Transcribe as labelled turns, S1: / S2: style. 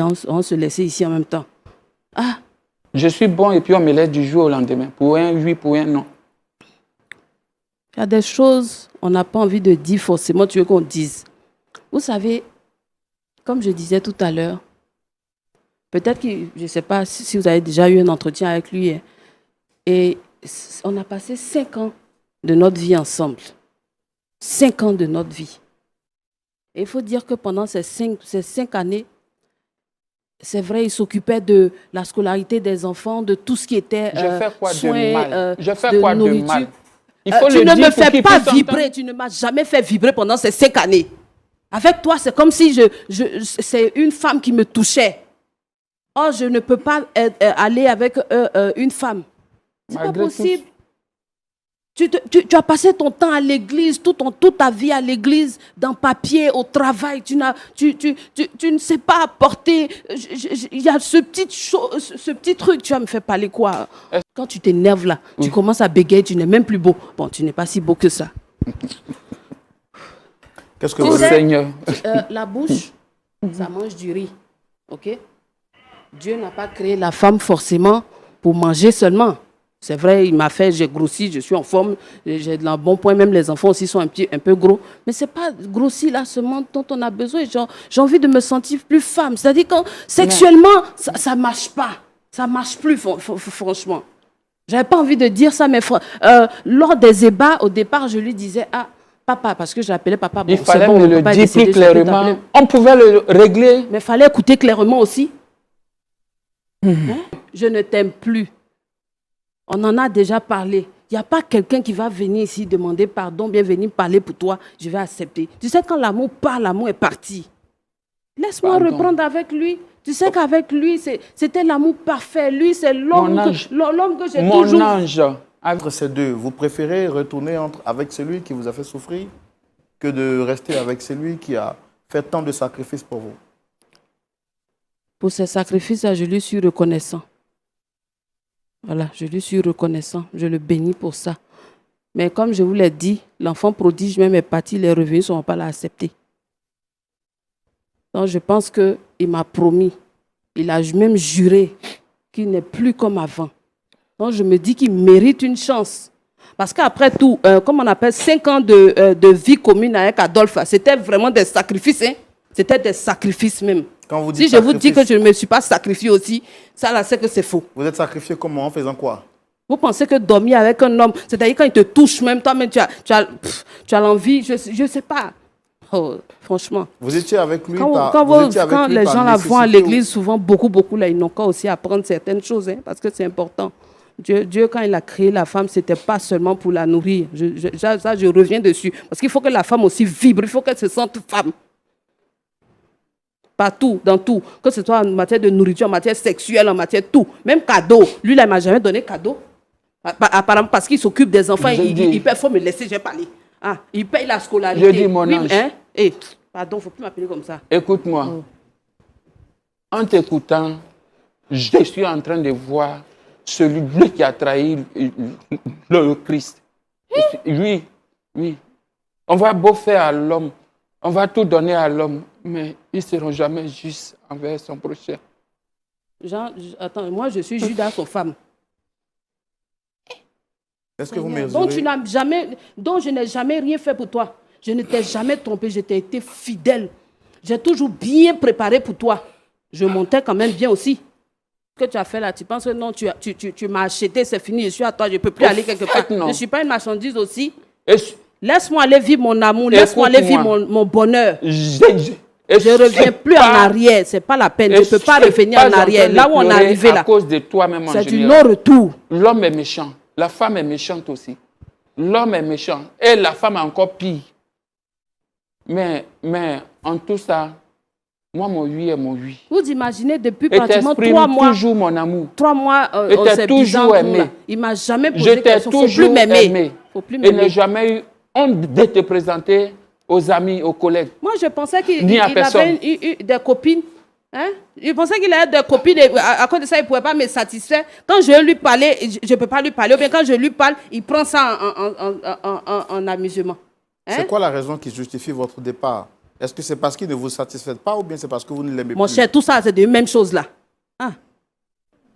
S1: On se laissait ici en même temps. Ah!
S2: Je suis bon et puis on me laisse du jour au lendemain. Pour un oui, pour un non.
S1: Il y a des choses, on n'a pas envie de dire forcément, tu veux qu'on dise. Vous savez, comme je disais tout à l'heure, peut-être que, je ne sais pas si vous avez déjà eu un entretien avec lui, et on a passé 5 ans de notre vie ensemble. 5 ans de notre vie. Et il faut dire que pendant ces 5 années, c'est vrai, il s'occupait de la scolarité des enfants, de tout ce qui était soins,
S2: Je fais quoi de mal? Il faut
S1: tu
S2: le
S1: ne
S2: dire
S1: me
S2: pour
S1: fais
S2: qu'il
S1: pas
S2: puisse
S1: vibrer,
S2: entendre.
S1: tu ne m'as jamais fait vibrer pendant ces 5 années. Avec toi, c'est comme si c'est une femme qui me touchait. Oh, je ne peux pas aller avec une femme. C'est pas
S2: Malgré
S1: possible. Tu as passé ton temps à l'église, toute ta vie à l'église, dans papier, au travail. Tu ne sais pas apporter. Il y a ce petit truc. Tu vas me faire parler quoi? Quand tu t'énerves là, tu commences à bégayer, tu n'es même plus beau. Bon, tu n'es pas si beau que ça.
S3: Qu'est-ce que
S2: Oh
S3: vous
S2: Seigneur.
S1: La bouche, ça mange du riz. Ok? Dieu n'a pas créé la femme forcément pour manger seulement. C'est vrai, il m'a fait, j'ai grossi, je suis en forme, j'ai de bon point, même les enfants aussi sont un peu gros. Mais ce n'est pas grossi là seulement dont on a besoin. J'ai envie de me sentir plus femme. C'est-à-dire que sexuellement, ça ne marche pas. Ça ne marche plus, franchement. Je n'avais pas envie de dire ça, mais lors des ébats, au départ, je lui disais, ah, papa, parce que je l'appelais papa. Bon,
S2: Il fallait
S1: bon,
S2: me le dire plus clairement. On pouvait le régler.
S1: Mais il fallait écouter clairement aussi. Hein? Je ne t'aime plus. On en a déjà parlé. Il n'y a pas quelqu'un qui va venir ici demander pardon, bien venir parler pour toi. Je vais accepter. Tu sais, quand l'amour part, l'amour est parti. Laisse-moi reprendre avec lui. Tu sais qu'avec lui, c'était l'amour parfait. Lui, c'est l'homme que j'ai toujours...
S2: Mon ange.
S3: Entre ces deux, vous préférez retourner avec celui qui vous a fait souffrir que de rester avec celui qui a fait tant de sacrifices pour vous?
S1: Pour ces sacrifices-là, je lui suis reconnaissant. Voilà, je lui suis reconnaissant. Je le bénis pour ça. Mais comme je vous l'ai dit, l'enfant prodige même est parti, les revenus ne seront pas là acceptés. Donc je pense qu'il m'a promis, il a même juré qu'il n'est plus comme avant. Donc je me dis qu'il mérite une chance. Parce qu'après tout, comme on appelle 5 ans de vie commune avec Adolphe, c'était vraiment des sacrifices. Hein? C'était des sacrifices même.
S3: Quand vous dites
S1: si je vous dis que je ne me suis pas sacrifié aussi, ça là, c'est que c'est faux.
S3: Vous êtes sacrifié comment? En faisant quoi?
S1: Vous pensez que dormir avec un homme, c'est-à-dire quand il te touche même, toi-même, tu as l'envie, je ne sais pas. Oh, franchement.
S3: Vous étiez avec lui
S1: quand les gens la vont à l'église, souvent, beaucoup, là, ils n'ont qu'à aussi apprendre certaines choses, hein, parce que c'est important. Dieu, quand il a créé la femme, ce n'était pas seulement pour la nourrir. Je reviens dessus. Parce qu'il faut que la femme aussi vibre, il faut qu'elle se sente femme. Partout, dans tout. Que ce soit en matière de nourriture, en matière sexuelle, en matière de tout. Même cadeau. Lui, là, il ne m'a jamais donné cadeau. Apparemment, parce qu'il s'occupe des enfants, il faut me laisser, je vais parler. Ah, il paye la scolarité.
S2: Je dis mon ange.
S1: Hein? Pardon, il ne faut plus m'appeler comme ça.
S2: Écoute-moi. En t'écoutant, je suis en train de voir celui qui a trahi le Christ. Oui. On va beau faire à l'homme, on va tout donner à l'homme, mais ils ne seront jamais justes envers son prochain.
S1: Attends, moi je suis Judas aux femmes.
S3: Est-ce que vous mesurez...
S1: dont je n'ai jamais rien fait pour toi. Je ne t'ai jamais trompé, je t'ai été fidèle. J'ai toujours bien préparé pour toi. Je montais quand même bien aussi. Ce que tu as fait là, tu penses que non, tu m'as acheté, c'est fini, je suis à toi, je ne peux plus aller quelque part.
S2: Non.
S1: Je ne suis pas une marchandise aussi. Laisse-moi aller vivre mon amour, laisse-moi aller vivre mon bonheur. Je ne reviens plus en arrière, ce n'est pas la peine, je ne peux pas revenir en arrière. Là où on est arrivé là, c'est du non-retour.
S2: L'homme est méchant, la femme est méchante aussi. L'homme est méchant et la femme est encore pire. Mais en tout ça, moi, mon oui est mon oui.
S1: Vous imaginez, depuis pratiquement 3 mois,
S2: toujours mon amour.
S1: 3 mois,
S2: on s'est toujours aimé.
S1: Il ne m'a jamais posé de question.
S2: Il faut plus m'aimer. Et n'a jamais eu honte de te présenter aux amis, aux collègues.
S1: Moi, je pensais qu'il avait eu des copines. Hein? Je pensais qu'il avait des copines et à cause de ça, il ne pouvait pas me satisfaire. Quand je lui parlais, je ne peux pas lui parler. Ou bien quand je lui parle, il prend ça en amusement. Hein?
S3: C'est quoi la raison qui justifie votre départ? Est-ce que c'est parce qu'il ne vous satisfait pas ou bien c'est parce que vous ne l'aimez
S1: Mon
S3: plus?
S1: cher, tout ça, c'est des mêmes choses là.